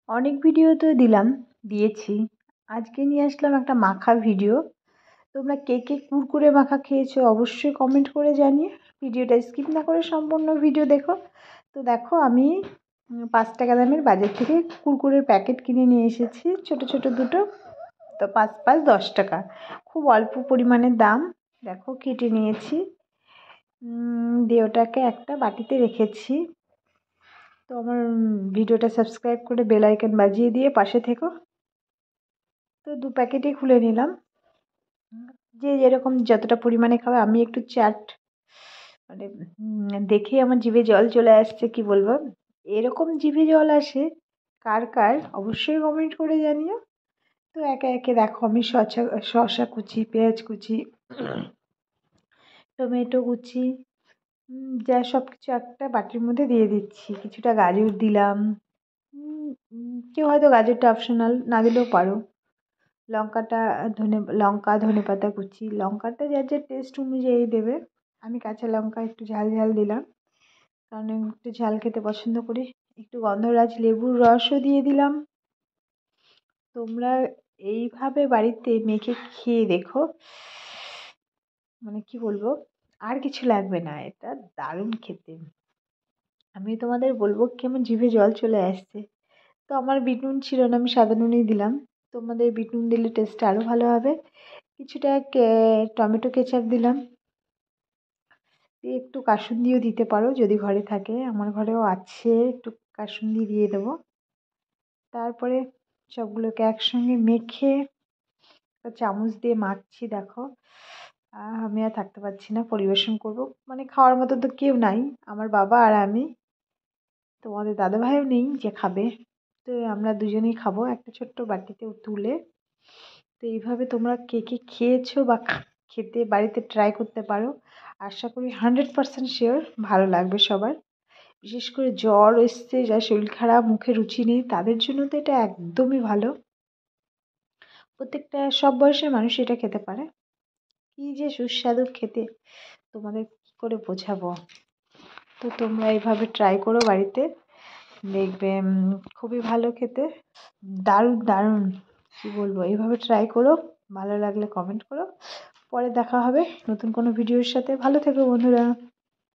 অনেক ভিডিও তো দিয়েছি। আজকে নিয়ে আসলাম একটা মাখা ভিডিও। তোমরা কে কে কুরকুরে মাখা খেয়েছো অবশ্যই কমেন্ট করে জানিয়ে ভিডিওটা স্কিপ না করে সম্পূর্ণ ভিডিও দেখো। তো দেখো আমি 5 টাকা দামের বাজার থেকে কুরকুরের প্যাকেট কিনে নিয়ে এসেছি, ছোট ছোট দুটো। তো 5 5 10 টাকা, খুব অল্প পরিমাণের দাম। দেখো কেটে নিয়েছি, দিয়ে ওটাকে একটা বাটিতে রেখেছি। তো আমার ভিডিওটা সাবস্ক্রাইব করে বেল আইকন বাজিয়ে দিয়ে পাশে থেকো। তো 2 প্যাকেটই খুলে নিলাম। যে যেরকম যতটা পরিমাণে খাবে, আমি একটু চাট মানে দেখেই আমার জিভে জল চলে আসছে, কি বলবো। এরকম জিভে জল আসে কার কার অবশ্যই কমেন্ট করে জানিও। তো একে একে দেখো আমি শসা কুচি, পেঁয়াজ কুচি, টমেটো কুচি, যা সব কিছু একটা বাটির মধ্যে দিয়ে দিচ্ছি। কিছুটা গাজর দিলাম, কেউ হয়তো গাজরটা অপশনাল না দিলেও পারো। লঙ্কা ধনেপাতা কুচি, লঙ্কাটা যার যার টেস্ট অনুযায়ী দেবে। আমি কাঁচা লঙ্কা একটু ঝাল ঝাল দিলাম, কারণ আমি একটু ঝাল খেতে পছন্দ করি। একটু গন্ধরাজ লেবুর রসও দিয়ে দিলাম। তোমরা এইভাবে বাড়িতে মেখে খেয়ে দেখো, মানে কি বলবো, আর কিছু লাগবে না, এটা দারুণ খেতে। আমি তোমাদের বলবো কেমন জিভে জল চলে আসছে। তো আমার বিট নুন ছিল না, আমি সাদা নুনই দিলাম। তোমাদের বিট নুন দিলে টেস্টটা আরও ভালো হবে। কিছুটা টমেটো কেচাপ দিলাম, দিয়ে একটু কাসুন্দিও দিতে পারো যদি ঘরে থাকে, আমার ঘরেও আছে, একটু কাসুন্দি দিয়ে দেবো। তারপরে সবগুলোকে একসঙ্গে মেখে চামচ দিয়ে মাখছি। দেখো আমি আর থাকতে পারছি না, পরিবেশন করব। মানে খাওয়ার মতো তো কেউ নাই, আমার বাবা আর আমি। তোমাদের দাদাভাইও নেই যে খাবে, তো আমরা দুজনেই খাবো একটা ছোট্ট বাটিতে তুলে। তো এইভাবে তোমরা কে কে খেয়েছো বা খেতে বাড়িতে ট্রাই করতে পারো। আশা করি 100% শিওর ভালো লাগবে সবার। বিশেষ করে জ্বর এসছে, যার শরীর খারাপ, মুখে রুচি নেই, তাদের জন্য তো এটা একদমই ভালো। প্রত্যেকটা সব বয়সের মানুষ এটা খেতে পারে। কি যে সুস্বাদু খেতে, তোমাদের কি করে বোঝাবো। তো তোমরা এইভাবে ট্রাই করো বাড়িতে, দেখবে খুবই ভালো খেতে, দারুণ দারুণ। কি বলবো, এইভাবে ট্রাই করো, ভালো লাগলে কমেন্ট করো। পরে দেখা হবে নতুন কোনো ভিডিওর সাথে। ভালো থেকো বন্ধুরা।